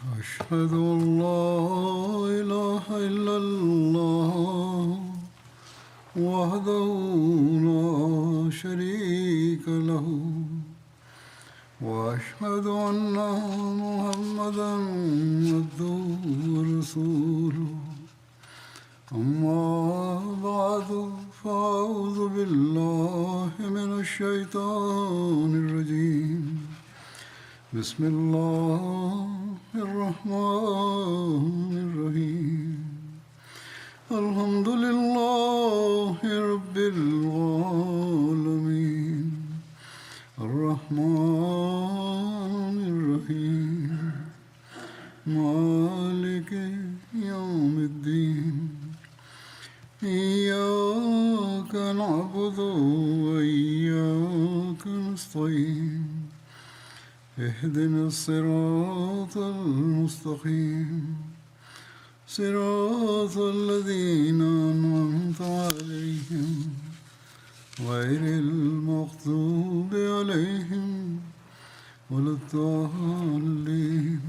أشهد أن لا إله إلا الله وحده لا شريك له وأشهد أن محمدا عبده ورسوله أما بعد فأعوذ بالله من الشيطان الرجيم بسم الله الرحمن الرحيم الحمد لله رب العالمين الرحمن الرحيم مالك يوم الدين إياك نعبد وإياك نستعين اهدنا الصراط المستقيم صراط الذين أنعمت عليهم غير المغضوب عليهم ولا الضالين.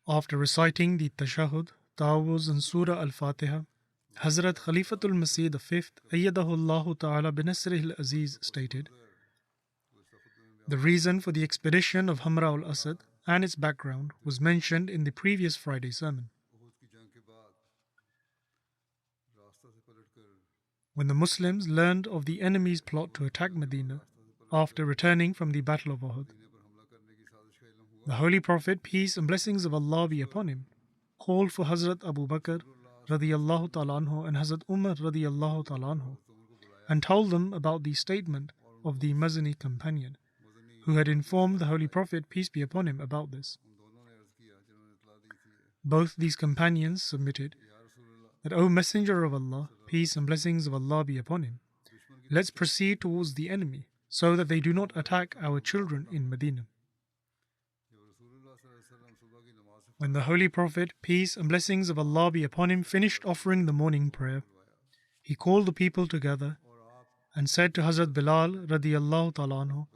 After reciting the Tashahhud, Ta'awuz and Surah Al-Fatiha, Hazrat Khalifatul Masih V, Ayyadahullahu Ta'ala binasrihil Aziz stated, the reason for the expedition of Hamra al-Asad and its background was mentioned in the previous Friday sermon. When the Muslims learned of the enemy's plot to attack Medina after returning from the Battle of Uhud, the Holy Prophet, peace and blessings of Allah be upon him, called for Hazrat Abu Bakr radiyallahu ta'ala anhu and Hazrat Umar radiyallahu ta'ala anhu, and told them about the statement of the Mazani companion, who had informed the Holy Prophet, peace be upon him, about this. Both these companions submitted that, O Messenger of Allah, peace and blessings of Allah be upon him, let's proceed towards the enemy, so that they do not attack our children in Medina. When the Holy Prophet, peace and blessings of Allah be upon him, finished offering the morning prayer, he called the people together and said to Hazrat Bilal radiyallahu ta'ala anhu,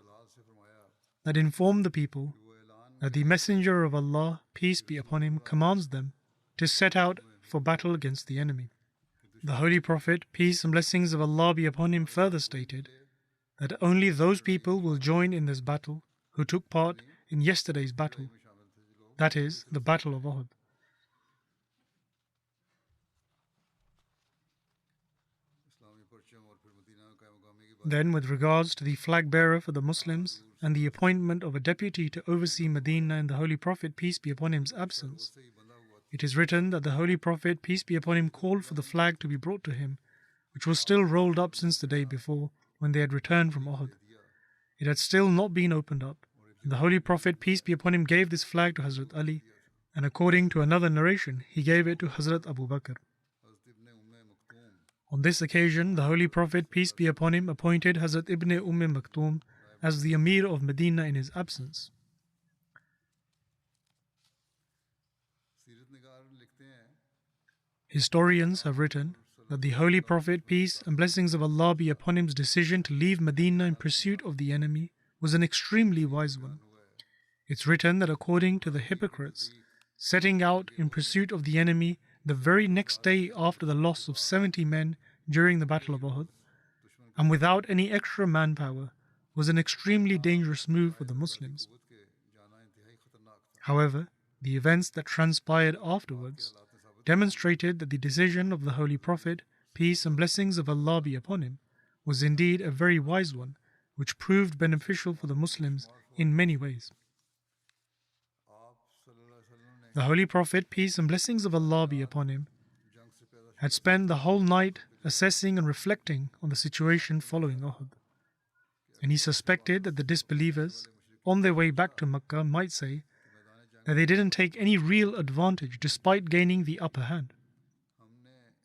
that informed the people that the Messenger of Allah, peace be upon him, commands them to set out for battle against the enemy. The Holy Prophet, peace and blessings of Allah be upon him, further stated that only those people will join in this battle who took part in yesterday's battle, that is, the Battle of Uhud. Then, with regards to the flag bearer for the Muslims and the appointment of a deputy to oversee Medina in the Holy Prophet, peace be upon him's absence, it is written that the Holy Prophet, peace be upon him, called for the flag to be brought to him, which was still rolled up since the day before, when they had returned from Uhud. It had still not been opened up. And the Holy Prophet, peace be upon him, gave this flag to Hazrat Ali, and according to another narration, he gave it to Hazrat Abu Bakr. On this occasion, the Holy Prophet, peace be upon him, appointed Hazrat Ibn Maktoum as the Amir of Medina in his absence. Historians have written that the Holy Prophet, peace and blessings of Allah be upon him's decision to leave Medina in pursuit of the enemy was an extremely wise one. It's written that according to the hypocrites, setting out in pursuit of the enemy the very next day after the loss of 70 men during the Battle of Uhud, and without any extra manpower, was an extremely dangerous move for the Muslims. However, the events that transpired afterwards demonstrated that the decision of the Holy Prophet, peace and blessings of Allah be upon him, was indeed a very wise one, which proved beneficial for the Muslims in many ways. The Holy Prophet, peace and blessings of Allah be upon him, had spent the whole night assessing and reflecting on the situation following Uhud, and he suspected that the disbelievers, on their way back to Makkah, might say that they didn't take any real advantage despite gaining the upper hand.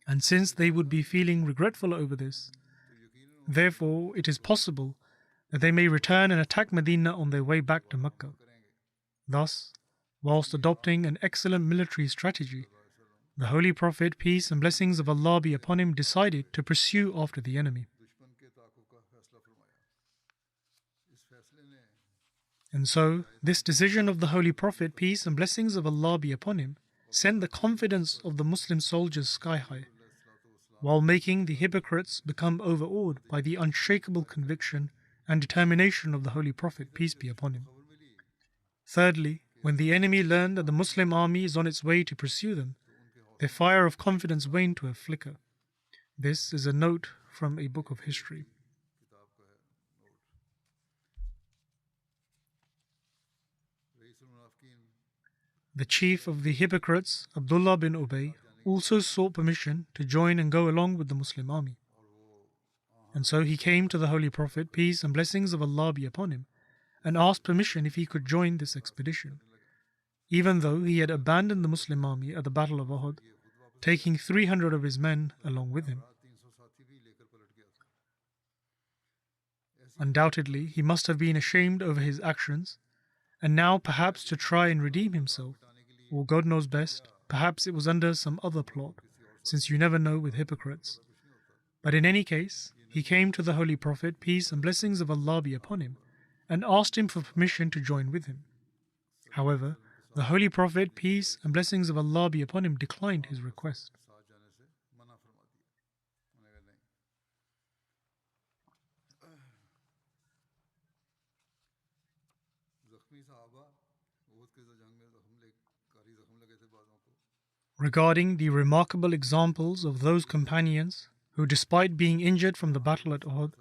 And since they would be feeling regretful over this, therefore it is possible that they may return and attack Medina on their way back to Makkah. Thus, whilst adopting an excellent military strategy, the Holy Prophet, peace and blessings of Allah be upon him, decided to pursue after the enemy. And so, this decision of the Holy Prophet, peace and blessings of Allah be upon him, sent the confidence of the Muslim soldiers sky high, while making the hypocrites become overawed by the unshakable conviction and determination of the Holy Prophet, peace be upon him. Thirdly, when the enemy learned that the Muslim army is on its way to pursue them, their fire of confidence waned to a flicker. This is a note from a book of history. The chief of the hypocrites, Abdullah bin Ubay, also sought permission to join and go along with the Muslim army. And so he came to the Holy Prophet, peace and blessings of Allah be upon him, and asked permission if he could join this expedition, even though he had abandoned the Muslim army at the Battle of Uhud, taking 300 of his men along with him. Undoubtedly, he must have been ashamed over his actions, and now perhaps to try and redeem himself, or God knows best, perhaps it was under some other plot, since you never know with hypocrites. But in any case, he came to the Holy Prophet, peace and blessings of Allah be upon him, and asked him for permission to join with him. However, the Holy Prophet, peace and blessings of Allah be upon him, declined his request. Regarding the remarkable examples of those companions who, despite being injured from the battle at Uhud,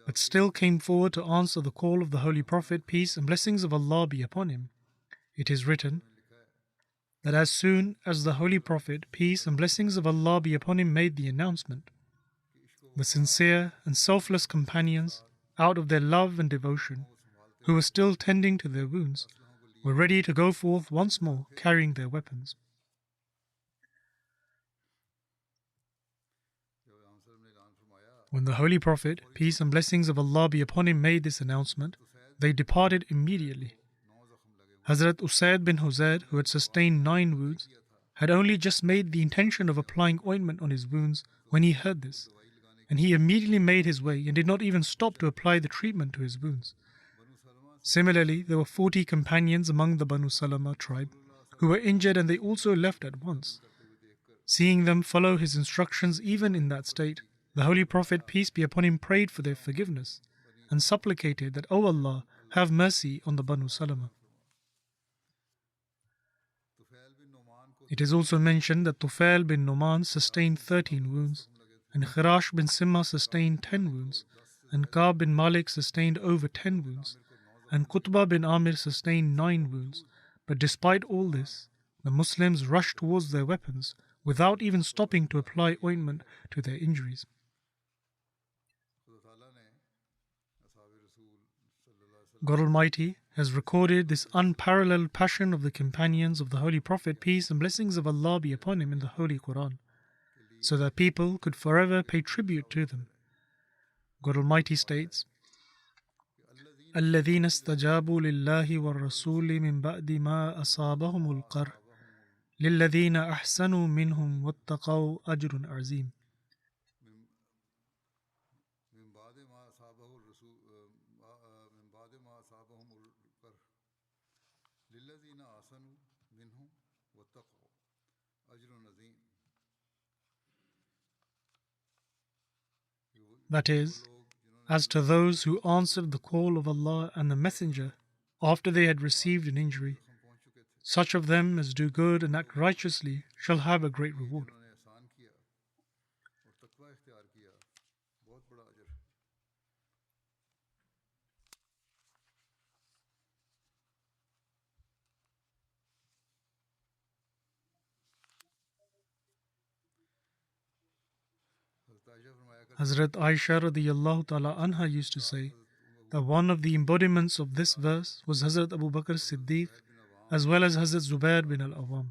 but still came forward to answer the call of the Holy Prophet, peace and blessings of Allah be upon him, it is written that as soon as the Holy Prophet, peace and blessings of Allah be upon him, made the announcement, the sincere and selfless companions, out of their love and devotion, who were still tending to their wounds, were ready to go forth once more carrying their weapons. When the Holy Prophet, peace and blessings of Allah be upon him, made this announcement, they departed immediately. Hazrat Usaid bin Huzair, who had sustained 9 wounds, had only just made the intention of applying ointment on his wounds when he heard this, and he immediately made his way and did not even stop to apply the treatment to his wounds. Similarly, there were 40 companions among the Banu Salama tribe who were injured, and they also left at once. Seeing them follow his instructions even in that state, the Holy Prophet, peace be upon him, prayed for their forgiveness and supplicated that, O Allah, have mercy on the Banu Salama. It is also mentioned that Tufail bin Numan sustained 13 wounds, and Khirash bin Simma sustained 10 wounds, and Ka'b bin Malik sustained over 10 wounds, and Qutbah bin Amir sustained 9 wounds. But despite all this, the Muslims rushed towards their weapons without even stopping to apply ointment to their injuries. God Almighty has recorded this unparalleled passion of the companions of the Holy Prophet, peace and blessings of Allah be upon him, in the Holy Quran, so that people could forever pay tribute to them. God Almighty states, الَّذِينَ اسْتَجَابُوا لِلَّهِ وَالرَّسُولِ مِنْ بَعْدِ مَا أَصَابَهُمُ الْقَرْحُ لِلَّذِينَ أَحْسَنُوا مِنْهُمْ وَاتَّقَوْا أَجْرٌ عَظِيمٌ. That is, as to those who answered the call of Allah and the Messenger after they had received an injury, such of them as do good and act righteously shall have a great reward. Hazrat Aisha radiyallahu ta'ala anha used to say that one of the embodiments of this verse was Hazrat Abu Bakr Siddiq as well as Hazrat Zubair bin al-Awwam.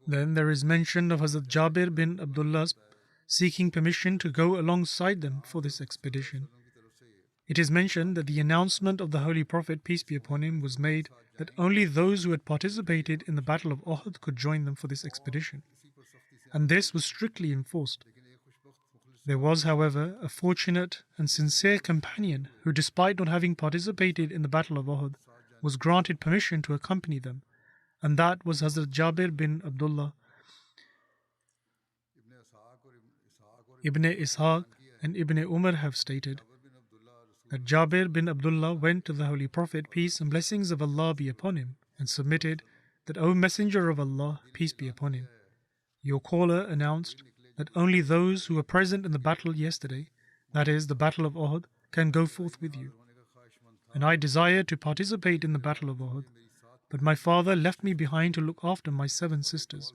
Then there is mention of Hazrat Jabir bin Abdullah seeking permission to go alongside them for this expedition. It is mentioned that the announcement of the Holy Prophet, peace be upon him, was made that only those who had participated in the Battle of Uhud could join them for this expedition. And this was strictly enforced. There was, however, a fortunate and sincere companion who, despite not having participated in the Battle of Uhud, was granted permission to accompany them, and that was Hazrat Jabir bin Abdullah. Ibn Ishaq and Ibn Umar have stated that Jabir bin Abdullah went to the Holy Prophet, peace and blessings of Allah be upon him, and submitted that, O Messenger of Allah, peace be upon him, your caller announced that only those who were present in the battle yesterday, that is, the Battle of Uhud, can go forth with you. And I desire to participate in the Battle of Uhud, but my father left me behind to look after my 7 sisters.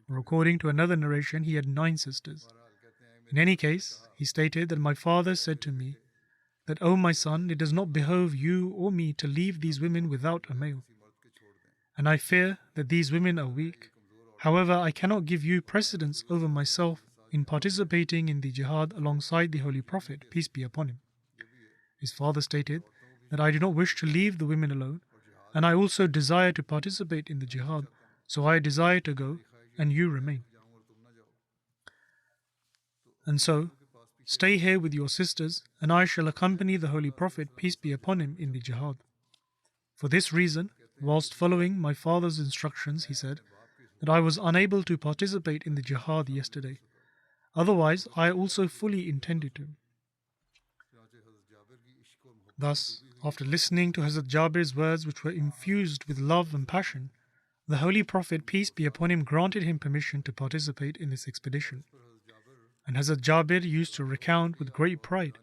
Or according to another narration, he had 9 sisters. In any case, he stated that my father said to me that, O my son, it does not behove you or me to leave these women without a male. And I fear that these women are weak. However, I cannot give you precedence over myself in participating in the jihad alongside the Holy Prophet, peace be upon him. His father stated that I do not wish to leave the women alone, and I also desire to participate in the jihad, so I desire to go, and you remain. And so, stay here with your sisters, and I shall accompany the Holy Prophet, peace be upon him, in the jihad. For this reason, whilst following my father's instructions, he said that I was unable to participate in the jihad yesterday. Otherwise, I also fully intended to. Thus, after listening to Hazrat Jabir's words, which were infused with love and passion, the Holy Prophet, peace be upon him, granted him permission to participate in this expedition. And Hazrat Jabir used to recount with great pride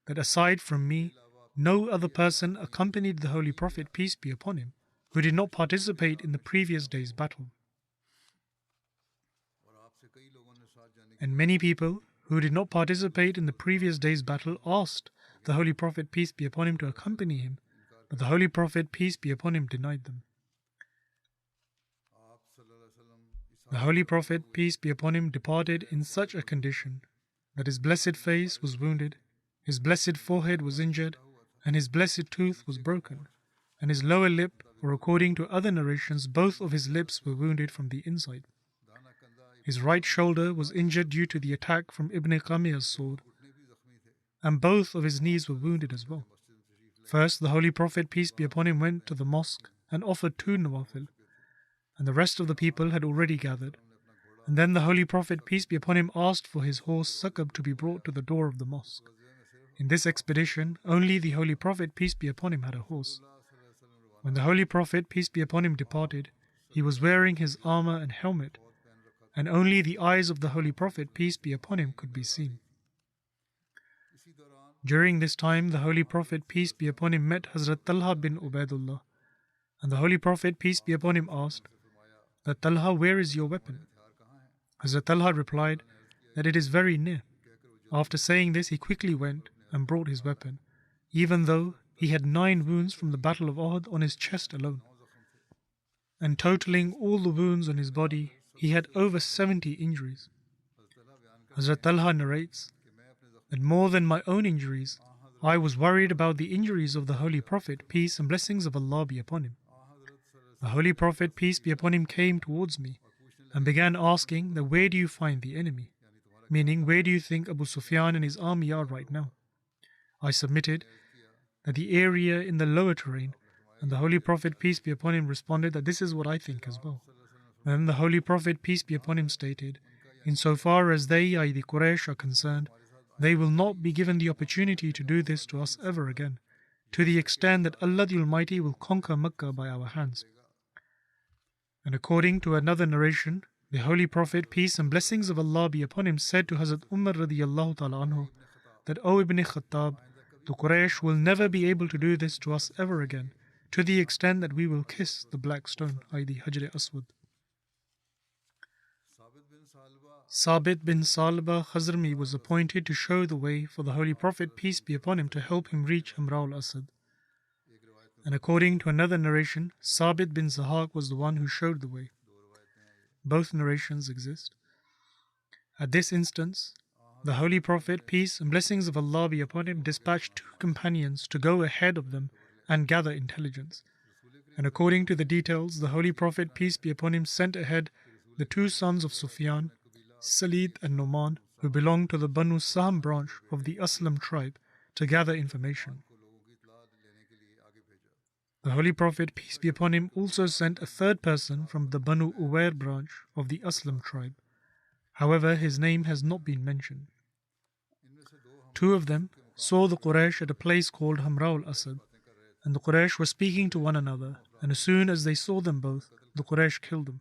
that aside from me, no other person accompanied the Holy Prophet, peace be upon him, who did not participate in the previous day's battle. And many people who did not participate in the previous day's battle asked the Holy Prophet, peace be upon him, to accompany him, but the Holy Prophet, peace be upon him, denied them. The Holy Prophet, peace be upon him, departed in such a condition that his blessed face was wounded, his blessed forehead was injured, and his blessed tooth was broken, and his lower lip, or according to other narrations, both of his lips were wounded from the inside. His right shoulder was injured due to the attack from Ibn Qamiya's sword, and both of his knees were wounded as well. First, the Holy Prophet, peace be upon him, went to the mosque and offered 2 nawafil, and the rest of the people had already gathered. And then the Holy Prophet, peace be upon him, asked for his horse Saqab to be brought to the door of the mosque. In this expedition, only the Holy Prophet, peace be upon him, had a horse. When the Holy Prophet, peace be upon him, departed, he was wearing his armor and helmet, and only the eyes of the Holy Prophet, peace be upon him, could be seen. During this time, the Holy Prophet, peace be upon him, met Hazrat Talha bin Ubaidullah, and the Holy Prophet, peace be upon him, asked that, Talha, where is your weapon? Hazrat Talha replied that it is very near. After saying this, he quickly went and brought his weapon, even though he had 9 wounds from the Battle of Uhud on his chest alone. And totaling all the wounds on his body, he had over 70 injuries. Hazrat Talha narrates that more than my own injuries, I was worried about the injuries of the Holy Prophet, peace and blessings of Allah be upon him. The Holy Prophet, peace be upon him, came towards me and began asking that, where do you find the enemy? Meaning, where do you think Abu Sufyan and his army are right now? I submitted that the area in the lower terrain, and the Holy Prophet, peace be upon him, responded that this is what I think as well. Then the Holy Prophet, peace be upon him, stated, insofar as they, i.e. the Quraysh, are concerned, they will not be given the opportunity to do this to us ever again, to the extent that Allah the Almighty will conquer Mecca by our hands. And according to another narration, the Holy Prophet, peace and blessings of Allah be upon him, said to Hazrat Umar radiyallahu ta'ala anhu that, O Ibn Khattab, the Quraysh will never be able to do this to us ever again, to the extent that we will kiss the black stone, i.e. the Hajr Aswad. Sabit bin Salba Khazrami was appointed to show the way for the Holy Prophet, peace be upon him, to help him reach Hamra al-Asad. And according to another narration, Sabit bin Zahaq was the one who showed the way. Both narrations exist. At this instance, the Holy Prophet, peace and blessings of Allah be upon him, dispatched 2 companions to go ahead of them and gather intelligence. And according to the details, the Holy Prophet, peace be upon him, sent ahead the 2 sons of Sufyan, Salid and Numan, who belonged to the Banu Sahm branch of the Aslam tribe, to gather information. The Holy Prophet, peace be upon him, also sent a third person from the Banu Uwair branch of the Aslam tribe. However, his name has not been mentioned. Two of them saw the Quraysh at a place called Hamra al-Asad, and the Quraysh were speaking to one another, and as soon as they saw them both, the Quraysh killed them.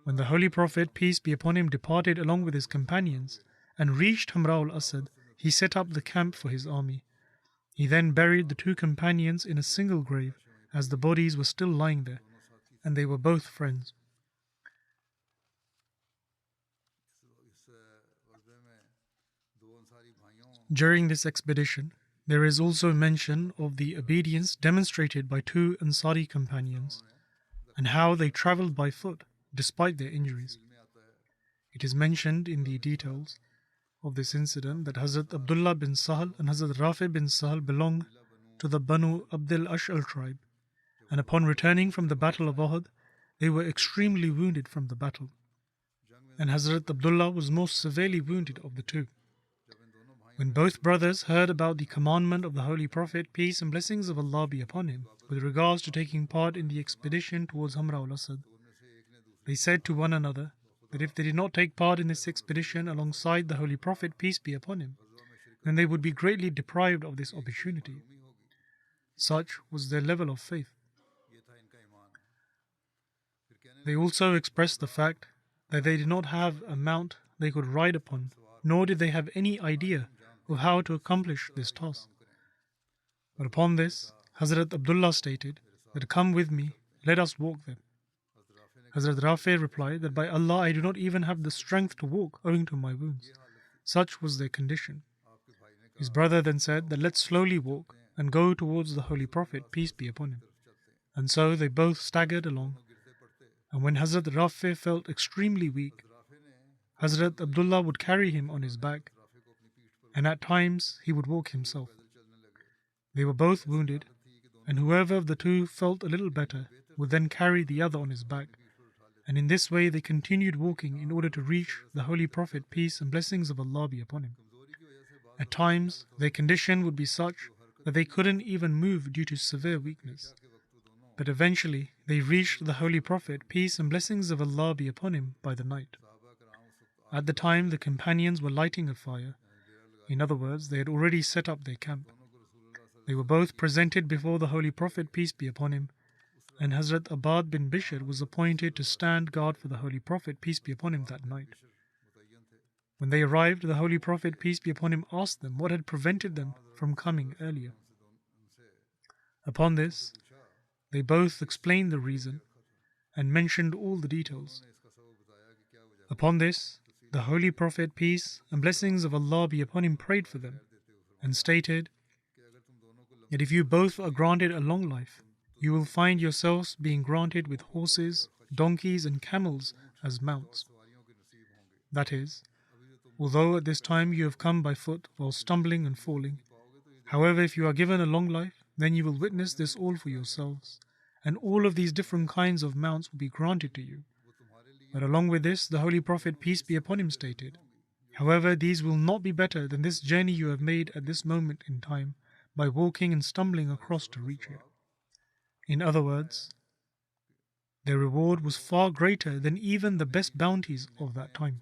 When the Holy Prophet, peace be upon him, departed along with his companions and reached Hamra al-Asad, he set up the camp for his army. He then buried the two companions in a single grave, as the bodies were still lying there, and they were both friends. During this expedition, there is also mention of the obedience demonstrated by two Ansari companions, and how they travelled by foot despite their injuries. It is mentioned in the details of this incident that Hazrat Abdullah bin Sahal and Hazrat Rafi bin Sahal belonged to the Banu Abdul Ash'al tribe, and upon returning from the Battle of Uhud, they were extremely wounded from the battle, and Hazrat Abdullah was most severely wounded of the two. When both brothers heard about the commandment of the Holy Prophet, peace and blessings of Allah be upon him, with regards to taking part in the expedition towards Hamra al-Asad, they said to one another that if they did not take part in this expedition alongside the Holy Prophet, peace be upon him, then they would be greatly deprived of this opportunity. Such was their level of faith. They also expressed the fact that they did not have a mount they could ride upon, nor did they have any idea of how to accomplish this task. But upon this, Hazrat Abdullah stated that, "Come with me, let us walk them." Hazrat Rafi replied that, "By Allah, I do not even have the strength to walk owing to my wounds." Such was their condition. His brother then said that, "Let's slowly walk and go towards the Holy Prophet, peace be upon him." And so they both staggered along. And when Hazrat Rafi felt extremely weak, Hazrat Abdullah would carry him on his back, and at times he would walk himself. They were both wounded, and whoever of the two felt a little better would then carry the other on his back, and in this way they continued walking in order to reach the Holy Prophet, peace and blessings of Allah be upon him. At times, their condition would be such that they couldn't even move due to severe weakness. But eventually, they reached the Holy Prophet, peace and blessings of Allah be upon him, by the night. At the time, the companions were lighting a fire. In other words, they had already set up their camp. They were both presented before the Holy Prophet, peace be upon him, and Hazrat Abad bin Bishr was appointed to stand guard for the Holy Prophet, peace be upon him, that night. When they arrived, the Holy Prophet, peace be upon him, asked them what had prevented them from coming earlier. Upon this, they both explained the reason and mentioned all the details. Upon this, the Holy Prophet, peace and blessings of Allah be upon him, prayed for them and stated that if you both are granted a long life, you will find yourselves being granted with horses, donkeys and camels as mounts. That is, although at this time you have come by foot while stumbling and falling, however, if you are given a long life, then you will witness this all for yourselves, and all of these different kinds of mounts will be granted to you. But along with this, the Holy Prophet, peace be upon him, stated, "However, these will not be better than this journey you have made at this moment in time by walking and stumbling across to reach it." In other words, their reward was far greater than even the best bounties of that time.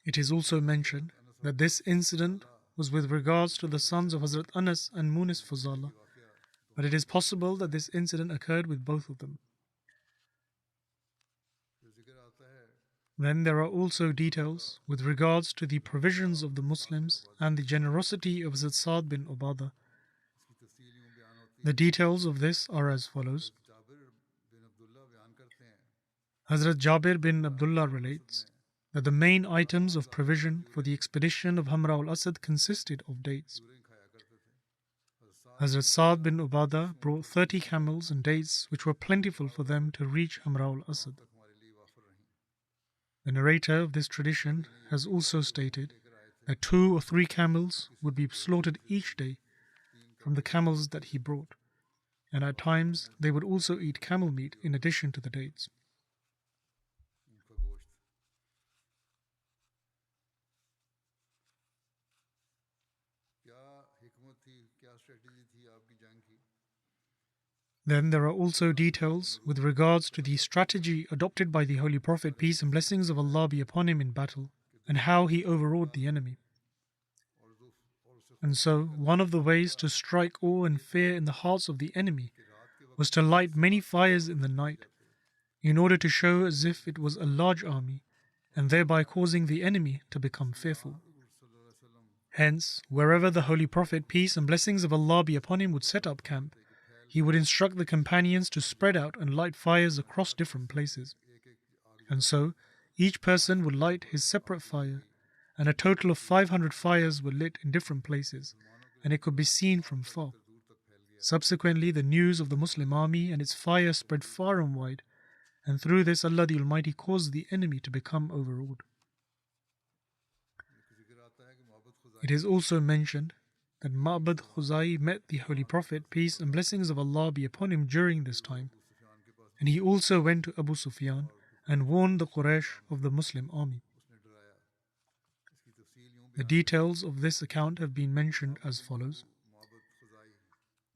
It is also mentioned that this incident was with regards to the sons of Hazrat Anas and Munis Fuzala, but it is possible that this incident occurred with both of them. Then there are also details with regards to the provisions of the Muslims and the generosity of Hazrat Sa'd bin Ubadah. The details of this are as follows. Hazrat Jabir bin Abdullah relates that the main items of provision for the expedition of Hamra al-Asad consisted of dates. Hazrat Sa'd bin Ubadah brought 30 camels and dates which were plentiful for them to reach Hamra al-Asad. The narrator of this tradition has also stated that 2 or 3 camels would be slaughtered each day from the camels that he brought, and at times they would also eat camel meat in addition to the dates. उनका गोश्त क्या हिकमत थी, क्या strategy थी आपकी जंग की? Then there are also details with regards to the strategy adopted by the Holy Prophet, peace and blessings of Allah be upon him, in battle, and how he overawed the enemy. And so, one of the ways to strike awe and fear in the hearts of the enemy was to light many fires in the night, in order to show as if it was a large army, and thereby causing the enemy to become fearful. Hence, wherever the Holy Prophet, peace and blessings of Allah be upon him, would set up camp, he would instruct the companions to spread out and light fires across different places. And so, each person would light his separate fire, and a total of 500 fires were lit in different places, and it could be seen from far. Subsequently, the news of the Muslim army and its fire spread far and wide, and through this Allah the Almighty caused the enemy to become overawed. It is also mentioned that Ma'bad Khuzai met the Holy Prophet, peace and blessings of Allah be upon him, during this time, and he also went to Abu Sufyan and warned the Quraysh of the Muslim army. The details of this account have been mentioned as follows.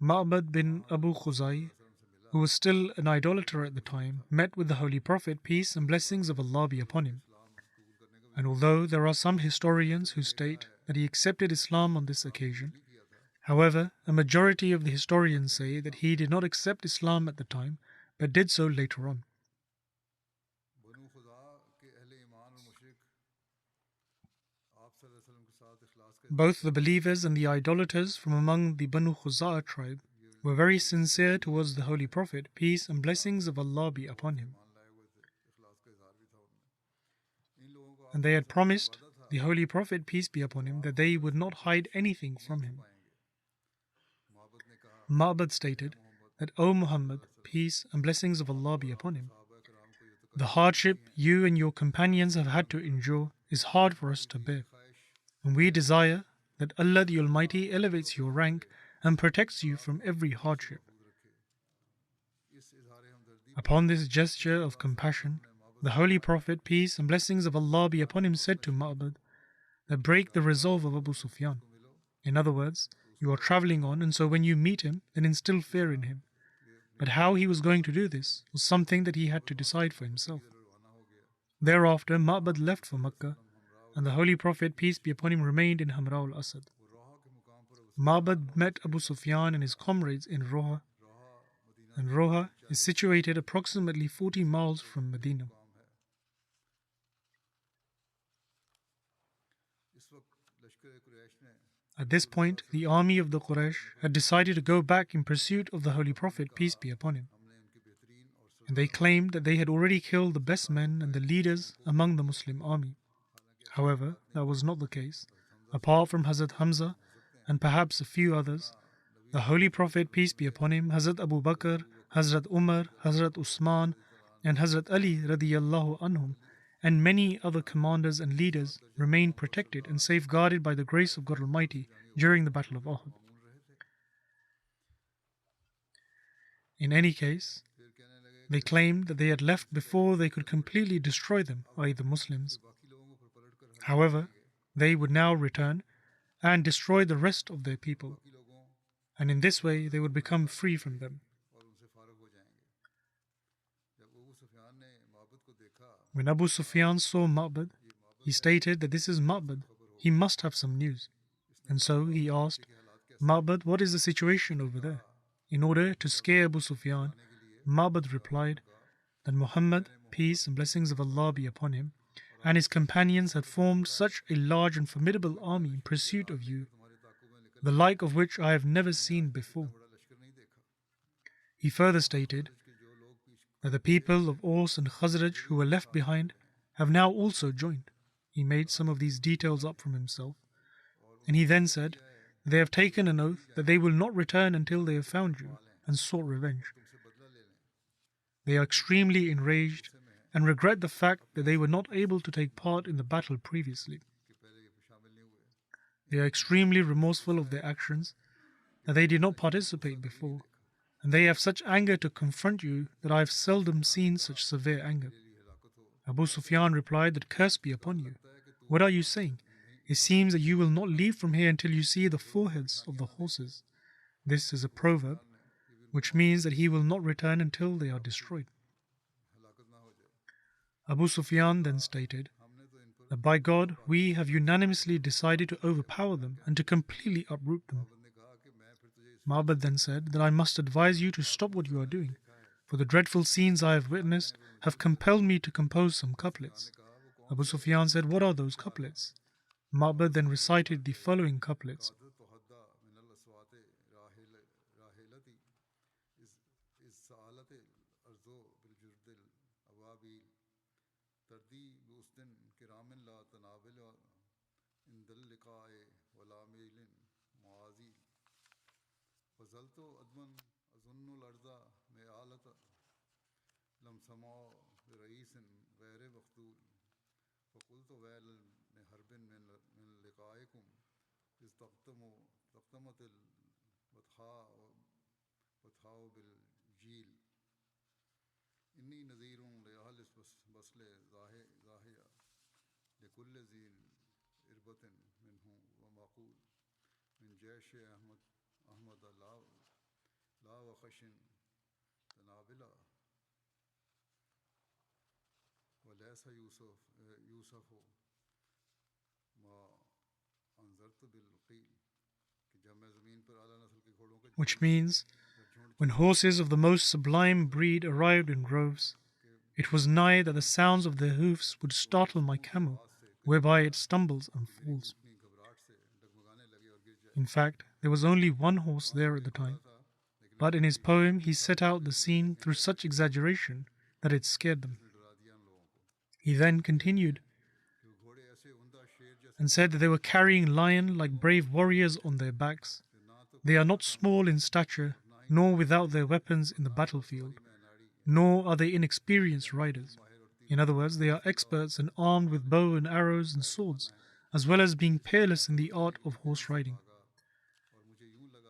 Ma'bad bin Abu Khuzai, who was still an idolater at the time, met with the Holy Prophet, peace and blessings of Allah be upon him. And although there are some historians who state that he accepted Islam on this occasion, however, a majority of the historians say that he did not accept Islam at the time, but did so later on. Both the believers and the idolaters from among the Banu Khuza'a tribe were very sincere towards the Holy Prophet, peace and blessings of Allah be upon him. And they had promised the Holy Prophet, peace be upon him, that they would not hide anything from him. Ma'bad stated that, O Muhammad, peace and blessings of Allah be upon him, the hardship you and your companions have had to endure is hard for us to bear, and we desire that Allah the Almighty elevates your rank and protects you from every hardship. Upon this gesture of compassion, the Holy Prophet, peace and blessings of Allah be upon him, said to Ma'bad that, break the resolve of Abu Sufyan. In other words, you are traveling on, and so when you meet him, then instill fear in him. But how he was going to do this was something that he had to decide for himself. Thereafter, Ma'bad left for Makkah, and the Holy Prophet, peace be upon him, remained in Hamra al-Asad. Ma'bad met Abu Sufyan and his comrades in Roha, and Roha is situated approximately 40 miles from Medina. At this point, the army of the Quraysh had decided to go back in pursuit of the Holy Prophet, peace be upon him. And they claimed that they had already killed the best men and the leaders among the Muslim army. However, that was not the case. Apart from Hazrat Hamza and perhaps a few others, the Holy Prophet, peace be upon him, Hazrat Abu Bakr, Hazrat Umar, Hazrat Usman, and Hazrat Ali radiyallahu anhum, and many other commanders and leaders remained protected and safeguarded by the grace of God Almighty during the Battle of Uhud. In any case, they claimed that they had left before they could completely destroy them, i.e. the Muslims. However, they would now return and destroy the rest of their people, and in this way they would become free from them. When Abu Sufyan saw Ma'bad, he stated that this is Ma'bad, he must have some news. And so he asked, Ma'bad, what is the situation over there? In order to scare Abu Sufyan, Ma'bad replied that Muhammad, peace and blessings of Allah be upon him, and his companions had formed such a large and formidable army in pursuit of you, the like of which I have never seen before. He further stated that the people of Aus and Khazraj who were left behind have now also joined. He made some of these details up from himself, and he then said, they have taken an oath that they will not return until they have found you and sought revenge. They are extremely enraged and regret the fact that they were not able to take part in the battle previously. They are extremely remorseful of their actions, that they did not participate before, and they have such anger to confront you that I have seldom seen such severe anger. Abu Sufyan replied that curse be upon you. What are you saying? It seems that you will not leave from here until you see the foreheads of the horses. This is a proverb, which means that he will not return until they are destroyed. Abu Sufyan then stated that by God, we have unanimously decided to overpower them and to completely uproot them. Ma'bad then said that I must advise you to stop what you are doing, for the dreadful scenes I have witnessed have compelled me to compose some couplets. Abu Sufyan said, what are those couplets? Ma'bad then recited the following couplets. Which means, when horses of the most sublime breed arrived in groves, it was nigh that the sounds of their hoofs would startle my camel, whereby it stumbles and falls. In fact, there was only one horse there at the time, but in his poem he set out the scene through such exaggeration that it scared them. He then continued and said that they were carrying lion-like brave warriors on their backs. They are not small in stature, nor without their weapons in the battlefield, nor are they inexperienced riders. In other words, they are experts and armed with bow and arrows and swords, as well as being peerless in the art of horse riding.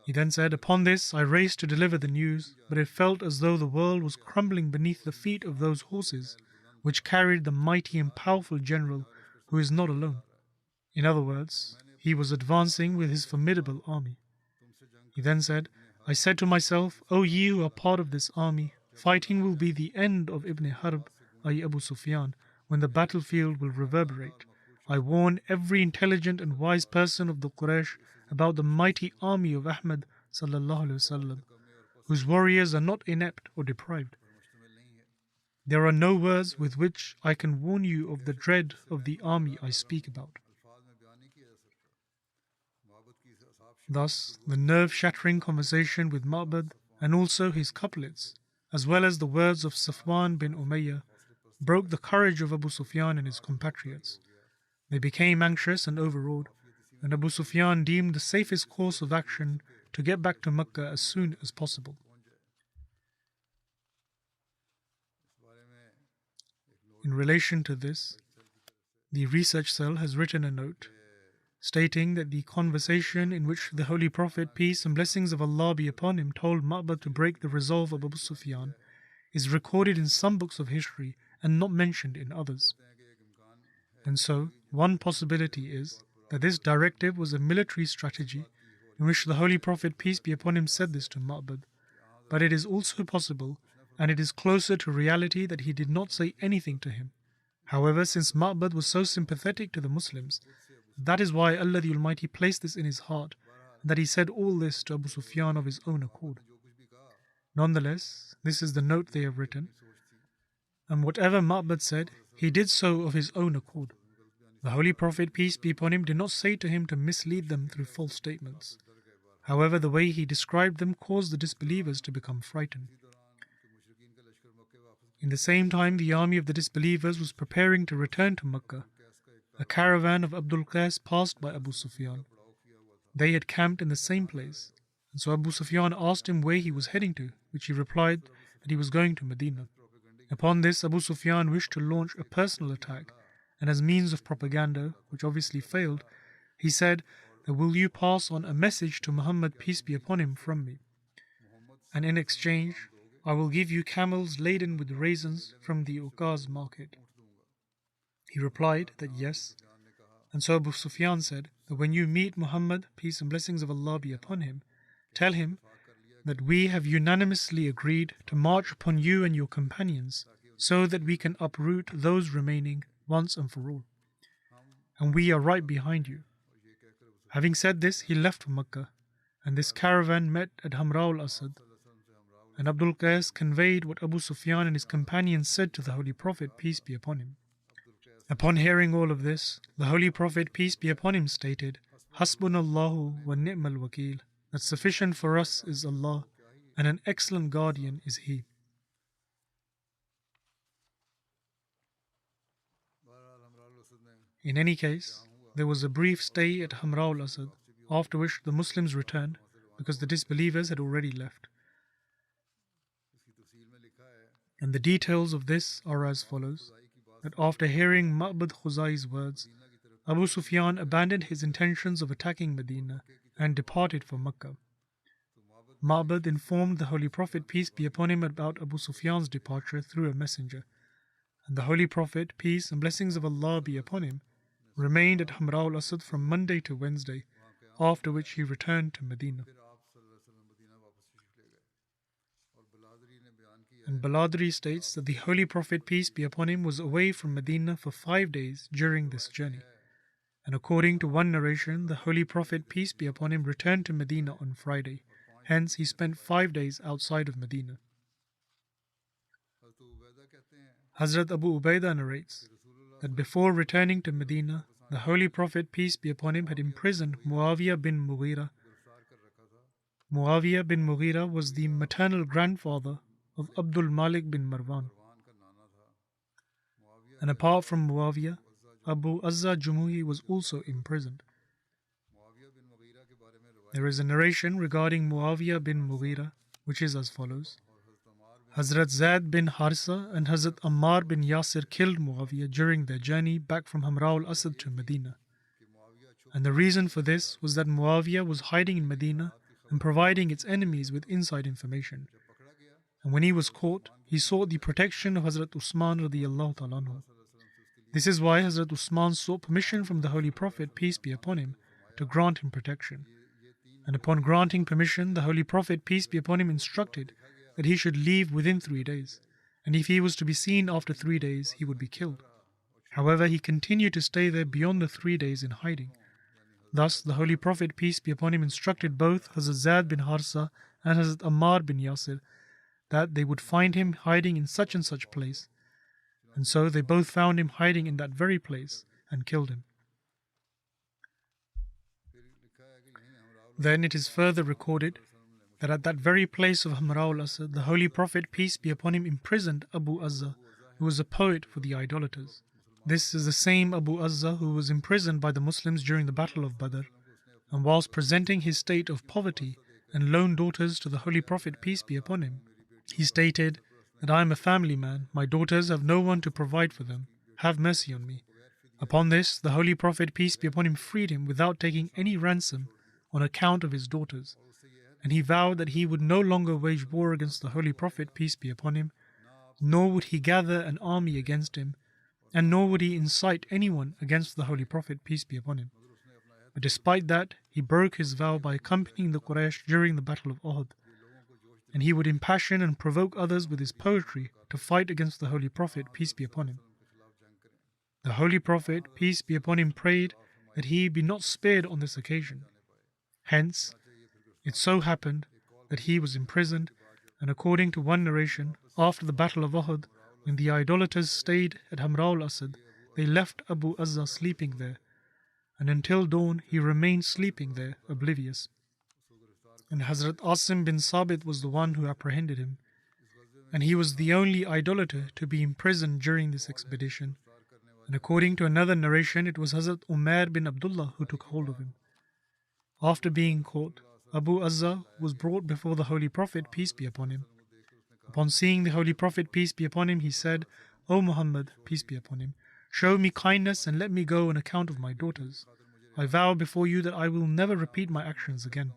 He then said, upon this I raced to deliver the news, but it felt as though the world was crumbling beneath the feet of those horses, which carried the mighty and powerful general who is not alone. In other words, he was advancing with his formidable army. He then said, I said to myself, O ye who are part of this army, fighting will be the end of Ibn Harb, i.e. Abu Sufyan, when the battlefield will reverberate. I warn every intelligent and wise person of the Quraysh about the mighty army of Ahmad sallallahu alaihi wasallam, whose warriors are not inept or deprived. There are no words with which I can warn you of the dread of the army I speak about. Thus, the nerve-shattering conversation with Ma'bad and also his couplets, as well as the words of Safwan bin Umayyah, broke the courage of Abu Sufyan and his compatriots. They became anxious and overawed, and Abu Sufyan deemed the safest course of action to get back to Mecca as soon as possible. In relation to this, the research cell has written a note stating that the conversation in which the Holy Prophet, peace and blessings of Allah be upon him, told Ma'bad to break the resolve of Abu Sufyan is recorded in some books of history and not mentioned in others. And so, one possibility is that this directive was a military strategy in which the Holy Prophet, peace be upon him, said this to Ma'bad. But it is also possible, and it is closer to reality, that he did not say anything to him. However, since Ma'bad was so sympathetic to the Muslims, that is why Allah the Almighty placed this in his heart, that he said all this to Abu Sufyan of his own accord. Nonetheless, this is the note they have written, and whatever Ma'bad said, he did so of his own accord. The Holy Prophet, peace be upon him, did not say to him to mislead them through false statements. However, the way he described them caused the disbelievers to become frightened. In the same time, the army of the disbelievers was preparing to return to Mecca. A caravan of Abdul Qais passed by Abu Sufyan. They had camped in the same place, and so Abu Sufyan asked him where he was heading to, which he replied that he was going to Medina. Upon this, Abu Sufyan wished to launch a personal attack, and as means of propaganda, which obviously failed, he said, "Will you pass on a message to Muhammad, peace be upon him, from me? And in exchange, I will give you camels laden with raisins from the Uqaz market." He replied that yes. And so Abu Sufyan said that when you meet Muhammad, peace and blessings of Allah be upon him, tell him that we have unanimously agreed to march upon you and your companions so that we can uproot those remaining once and for all. And we are right behind you. Having said this, he left for Mecca, and this caravan met at Hamra al-Asad. And Abdul Qais conveyed what Abu Sufyan and his companions said to the Holy Prophet, peace be upon him. Upon hearing all of this, the Holy Prophet, peace be upon him, stated, "Hasbunallahu wa ni'mal wakil," that sufficient for us is Allah, and an excellent guardian is He. In any case, there was a brief stay at Hamra al-Asad, after which the Muslims returned because the disbelievers had already left. And the details of this are as follows: that after hearing Ma'bad Khuzai's words, Abu Sufyan abandoned his intentions of attacking Medina and departed for Mecca. Ma'bad informed the Holy Prophet, peace be upon him, about Abu Sufyan's departure through a messenger, and the Holy Prophet, peace and blessings of Allah be upon him, remained at Hamra al-Asad from Monday to Wednesday, after which he returned to Medina. And Baladri states that the Holy Prophet, peace be upon him, was away from Medina for 5 days during this journey. And according to one narration, the Holy Prophet, peace be upon him, returned to Medina on Friday. Hence, he spent 5 days outside of Medina. Hazrat Abu Ubaidah narrates that before returning to Medina, the Holy Prophet, peace be upon him, had imprisoned Muawiyah bin Mughira. Muawiyah bin Mughira was the maternal grandfather of Abdul Malik bin Marwan. And apart from Muawiyah, Abu Azza Jumuhi was also imprisoned. There is a narration regarding Muawiyah bin Mughira, which is as follows: Hazrat Zaid bin Harisa and Hazrat Ammar bin Yasir killed Muawiyah during their journey back from Hamra al-Asad to Medina. And the reason for this was that Muawiyah was hiding in Medina and providing its enemies with inside information. And when he was caught, he sought the protection of Hazrat Usman radiyallahu ta'ala anhu. This is why Hazrat Usman sought permission from the Holy Prophet, peace be upon him, to grant him protection. And upon granting permission, the Holy Prophet, peace be upon him, instructed that he should leave within 3 days, and if he was to be seen after 3 days, he would be killed. However, he continued to stay there beyond the 3 days in hiding. Thus, the Holy Prophet, peace be upon him, instructed both Hazrat Zaid bin Harsa and Hazrat Ammar bin Yasir that they would find him hiding in such and such place. And so they both found him hiding in that very place and killed him. Then it is further recorded that at that very place of Hamra al-Asad, the Holy Prophet, peace be upon him, imprisoned Abu Azza, who was a poet for the idolaters. This is the same Abu Azza who was imprisoned by the Muslims during the Battle of Badr, and whilst presenting his state of poverty and lone daughters to the Holy Prophet, peace be upon him, he stated that I am a family man, my daughters have no one to provide for them, have mercy on me. Upon this, the Holy Prophet, peace be upon him, freed him without taking any ransom on account of his daughters. And he vowed that he would no longer wage war against the Holy Prophet, peace be upon him, nor would he gather an army against him, and nor would he incite anyone against the Holy Prophet, peace be upon him. But despite that, he broke his vow by accompanying the Quraysh during the Battle of Uhud, and he would impassion and provoke others with his poetry to fight against the Holy Prophet, peace be upon him. The Holy Prophet, peace be upon him, prayed that he be not spared on this occasion. Hence, it so happened that he was imprisoned, and according to one narration, after the Battle of Uhud, when the idolaters stayed at Hamra al-Asad, they left Abu Azza sleeping there, and until dawn he remained sleeping there, oblivious. And Hazrat Asim bin Sabit was the one who apprehended him, and he was the only idolater to be imprisoned during this expedition. And according to another narration, it was Hazrat Umair bin Abdullah who took hold of him. After being caught, Abu Azza was brought before the Holy Prophet, peace be upon him. Upon seeing the Holy Prophet, peace be upon him, he said, O Muhammad, peace be upon him, show me kindness and let me go on account of my daughters. I vow before you that I will never repeat my actions again.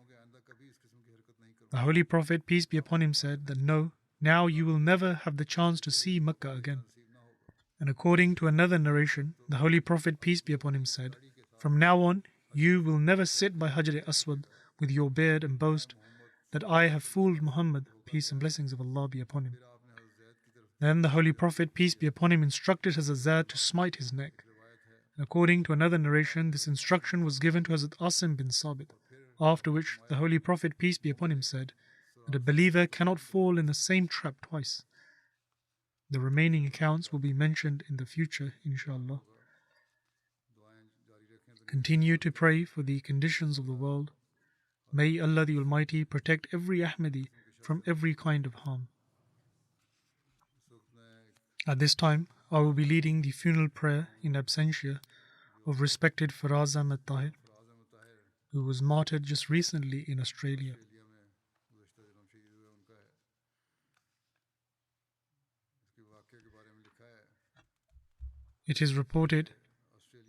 The Holy Prophet, peace be upon him, said that no, now you will never have the chance to see Mecca again. And according to another narration, the Holy Prophet, peace be upon him, said, from now on, you will never sit by Hajar-e-Aswad with your beard and boast that I have fooled Muhammad, peace and blessings of Allah be upon him. Then the Holy Prophet, peace be upon him, instructed Hazrat Zaid to smite his neck. And according to another narration, this instruction was given to Hazrat Asim bin Sabit, after which the Holy Prophet, peace be upon him, said that a believer cannot fall in the same trap twice. The remaining accounts will be mentioned in the future, inshallah. Continue to pray for the conditions of the world. May Allah the Almighty protect every Ahmadi from every kind of harm. At this time, I will be leading the funeral prayer in absentia of respected Faraz Ahmed Tahir, who was martyred just recently in Australia. It is reported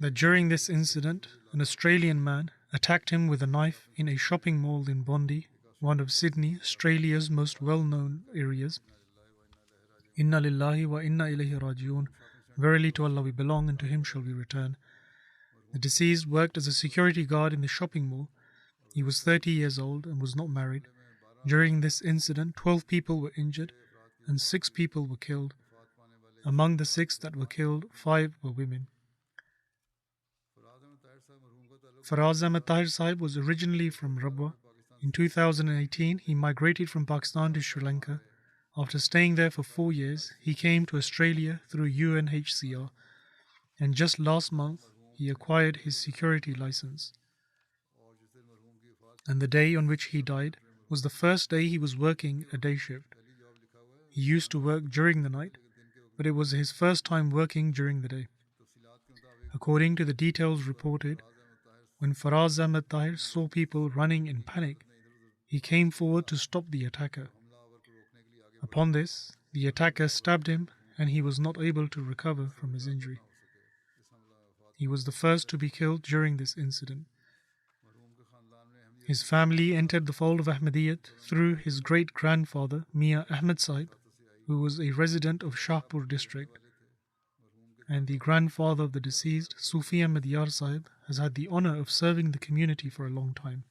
that during this incident, an Australian man attacked him with a knife in a shopping mall in Bondi, one of Sydney, Australia's most well-known areas. Inna lillahi wa inna ilayhi rajiun. Verily to Allah we belong and to Him shall we return. The deceased worked as a security guard in the shopping mall. He was 30 years old and was not married. During this incident, 12 people were injured and 6 people were killed. Among the 6 that were killed, 5 were women. Faraz Ahmed Tahir Sahib was originally from Rabwa. In 2018, he migrated from Pakistan to Sri Lanka. After staying there for 4 years, he came to Australia through UNHCR, and just last month, he acquired his security license. And the day on which he died was the first day he was working a day shift. He used to work during the night, but it was his first time working during the day. According to the details reported, when Faraz Ahmed Tahir saw people running in panic, he came forward to stop the attacker. Upon this, the attacker stabbed him and he was not able to recover from his injury. He was the first to be killed during this incident. His family entered the fold of Ahmadiyyat through his great-grandfather, Mian Ahmed Sahib, who was a resident of Shahpur district, and the grandfather of the deceased, Sufi Ahmed Yar Sahib, has had the honor of serving the community for a long time.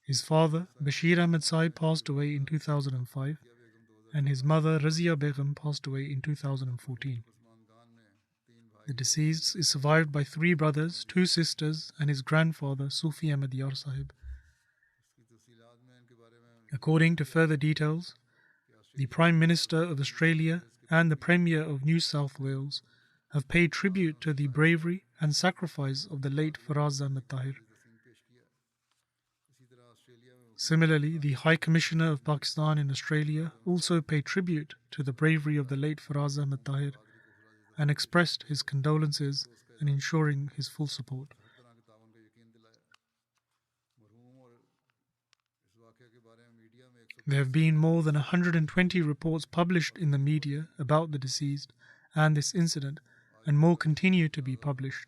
His father, Bashir Ahmed Sahib, passed away in 2005, and his mother, Razia Begum, passed away in 2014. The deceased is survived by 3 brothers, 2 sisters, and his grandfather, Sufi Ahmed Yar Sahib. According to further details, the Prime Minister of Australia and the Premier of New South Wales have paid tribute to the bravery and sacrifice of the late Faraz Ahmed Tahir. Similarly, the High Commissioner of Pakistan in Australia also paid tribute to the bravery of the late Faraz Ahmed Tahir and expressed his condolences and ensuring his full support. There have been more than 120 reports published in the media about the deceased and this incident, and more continue to be published.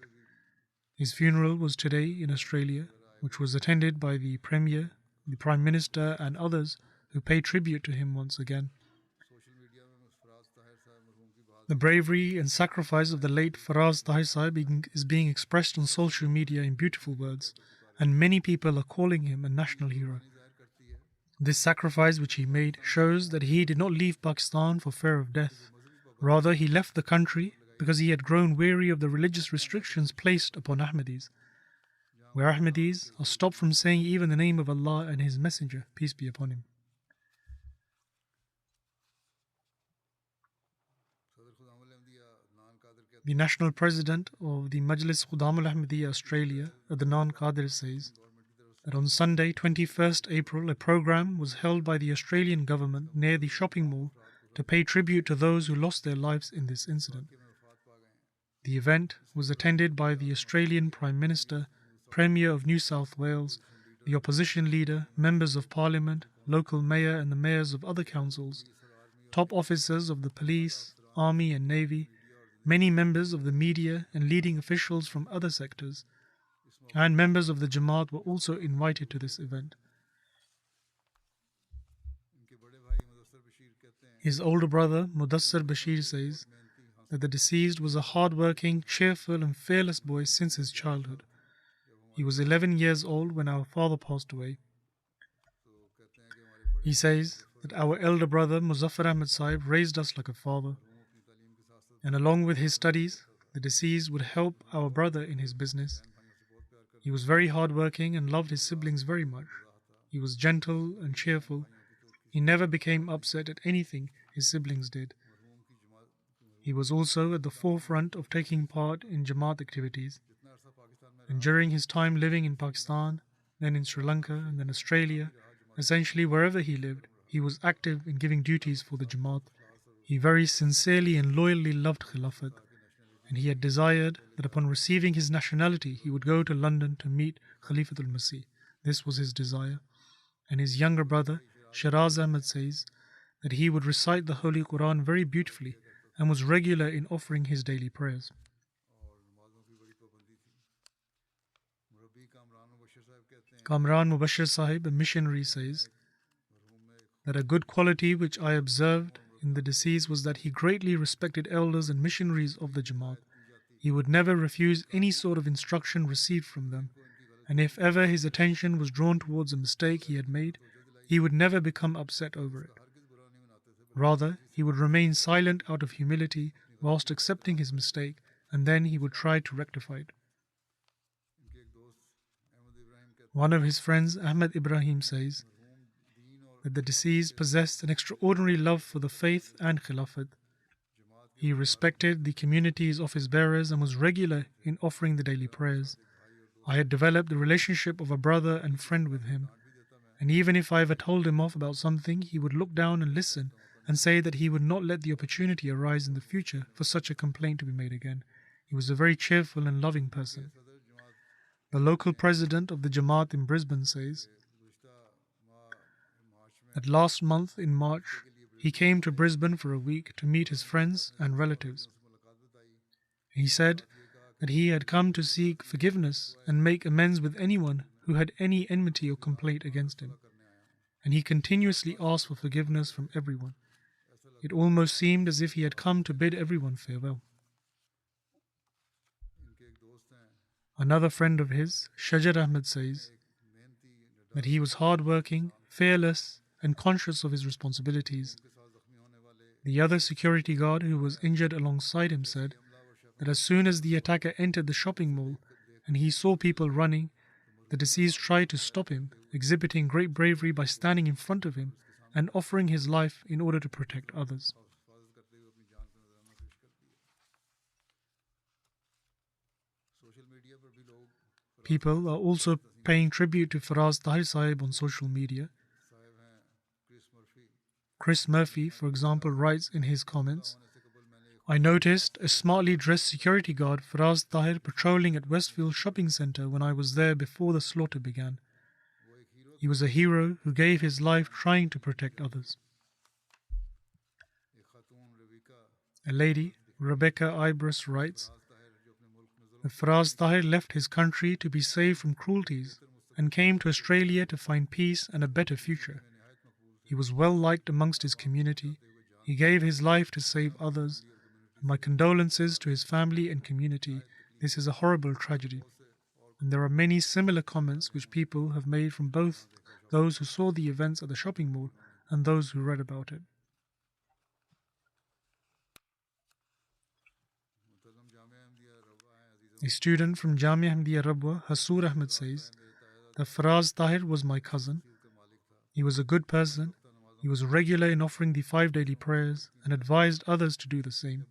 His funeral was today in Australia, which was attended by the Premier, the Prime Minister, and others who pay tribute to him once again. The bravery and sacrifice of the late Faraz Tahir Sahib is being expressed on social media in beautiful words, and many people are calling him a national hero. This sacrifice which he made shows that he did not leave Pakistan for fear of death. Rather, he left the country because he had grown weary of the religious restrictions placed upon Ahmadis, where Ahmadis are stopped from saying even the name of Allah and His Messenger, peace be upon him. The National President of the Majlis Khudam al-Ahmadiyya Australia, Adnan Qadir, says that on Sunday, 21st April, a program was held by the Australian government near the shopping mall to pay tribute to those who lost their lives in this incident. The event was attended by the Australian Prime Minister, Premier of New South Wales, the opposition leader, members of parliament, local mayor and the mayors of other councils, top officers of the police, army and navy, many members of the media and leading officials from other sectors, and members of the Jamaat were also invited to this event. His older brother, Mudassir Bashir, says that the deceased was a hard-working, cheerful and fearless boy since his childhood. He was 11 years old when our father passed away. He says that our elder brother, Muzaffar Ahmad Sahib, raised us like a father. And along with his studies, the deceased would help our brother in his business. He was very hard-working and loved his siblings very much. He was gentle and cheerful. He never became upset at anything his siblings did. He was also at the forefront of taking part in Jamaat activities. And during his time living in Pakistan, then in Sri Lanka, and then Australia, essentially wherever he lived, he was active in giving duties for the Jamaat. He very sincerely and loyally loved Khilafat, and he had desired that upon receiving his nationality, he would go to London to meet Khalifatul Masih. This was his desire. And his younger brother, Shiraz Ahmad, says that he would recite the Holy Quran very beautifully and was regular in offering his daily prayers. Kamran Mubashir Sahib, a missionary, says that a good quality which I observed in the deceased was that he greatly respected elders and missionaries of the Jamaat. He would never refuse any sort of instruction received from them, and if ever his attention was drawn towards a mistake he had made, he would never become upset over it. Rather, he would remain silent out of humility whilst accepting his mistake, and then he would try to rectify it. One of his friends, Ahmed Ibrahim, says that the deceased possessed an extraordinary love for the faith and Khilafat. He respected the communities of his bearers and was regular in offering the daily prayers. I had developed the relationship of a brother and friend with him, and even if I ever told him off about something, he would look down and listen and say that he would not let the opportunity arise in the future for such a complaint to be made again. He was a very cheerful and loving person. The local president of the Jamaat in Brisbane says that last month in March, he came to Brisbane for a week to meet his friends and relatives. He said that he had come to seek forgiveness and make amends with anyone who had any enmity or complaint against him, and he continuously asked for forgiveness from everyone. It almost seemed as if he had come to bid everyone farewell. Another friend of his, Shajar Ahmed, says that he was hard-working, fearless, and conscious of his responsibilities. The other security guard who was injured alongside him said that as soon as the attacker entered the shopping mall and he saw people running, the deceased tried to stop him, exhibiting great bravery by standing in front of him and offering his life in order to protect others. People are also paying tribute to Faraz Tahir Sahib on social media. Chris Murphy, for example, writes in his comments, I noticed a smartly dressed security guard, Faraz Tahir, patrolling at Westfield Shopping Centre when I was there before the slaughter began. He was a hero who gave his life trying to protect others. A lady, Rebecca Ibris, writes that Faraz Tahir left his country to be saved from cruelties and came to Australia to find peace and a better future. He was well liked amongst his community. He gave his life to save others. My condolences to his family and community. This is a horrible tragedy. And there are many similar comments which people have made from both those who saw the events at the shopping mall and those who read about it. A student from Jamia Ahmadiyya Rabwa, Hasur Ahmed, says that Faraz Tahir was my cousin. He was a good person. He was regular in offering the 5 daily prayers and advised others to do the same.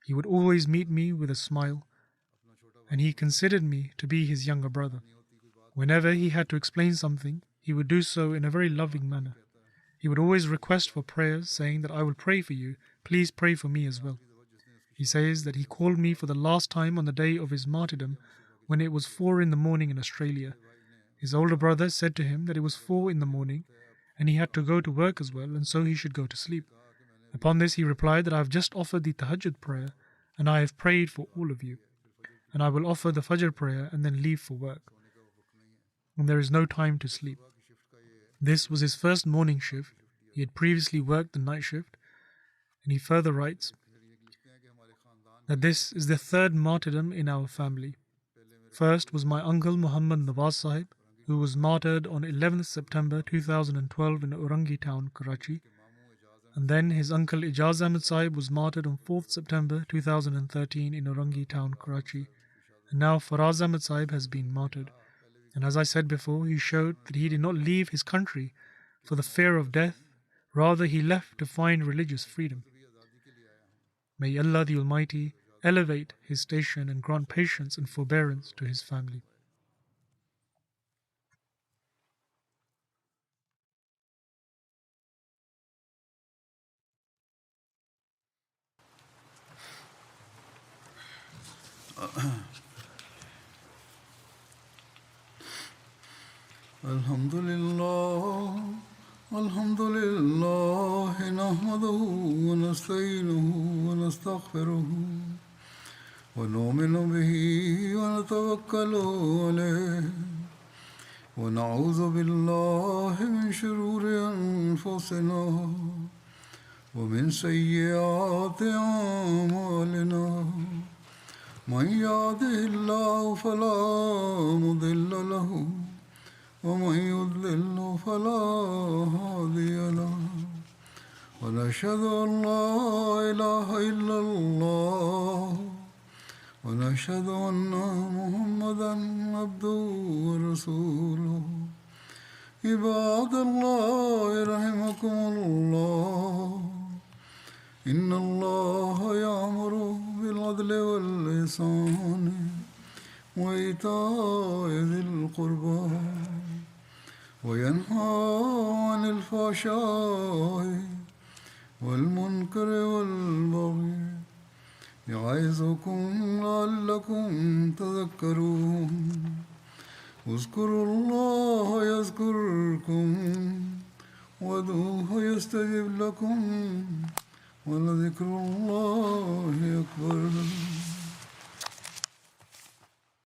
He would always meet me with a smile, and he considered me to be his younger brother. Whenever he had to explain something, he would do so in a very loving manner. He would always request for prayers, saying that I will pray for you, please pray for me as well. He says that he called me for the last time on the day of his martyrdom when it was 4 in the morning in Australia. His older brother said to him that it was 4 in the morning and he had to go to work as well, and so he should go to sleep. Upon this, he replied that I have just offered the tahajjud prayer and I have prayed for all of you, and I will offer the fajr prayer and then leave for work, and there is no time to sleep. This was his first morning shift. He had previously worked the night shift, and he further writes that this is the third martyrdom in our family. First was my uncle Muhammad Nawaz Sahib, who was martyred on 11th September 2012 in Orangi town, Karachi. And then his uncle Ijaz Ahmed Sahib was martyred on 4th September 2013 in Orangi town, Karachi. And now Faraz Ahmed Sahib has been martyred. And as I said before, he showed that he did not leave his country for the fear of death. Rather, he left to find religious freedom. May Allah the Almighty elevate his station and grant patience and forbearance to his family. الحمد لله نحمده ونستعينه ونستغفره ونؤمن به ونتوكل عليه ونعوذ بالله من شرور أنفسنا ومن سيئات أعمالنا من يهده الله فلا مضل له ومن يضلل فلا هادي له ونشهد أن لا إله إلا الله ونشهد أن محمدا عبده ورسوله عباد الله رحمكم الله إن الله يأمر بالعدل والإحسان وإيتاء ذي القربى وينهى عن الفحشاء والمنكر والبغي يعظكم لعلكم تذكرون اذكروا الله يذكركم وادعوه يستجب لكم ولذكر الله أكبر.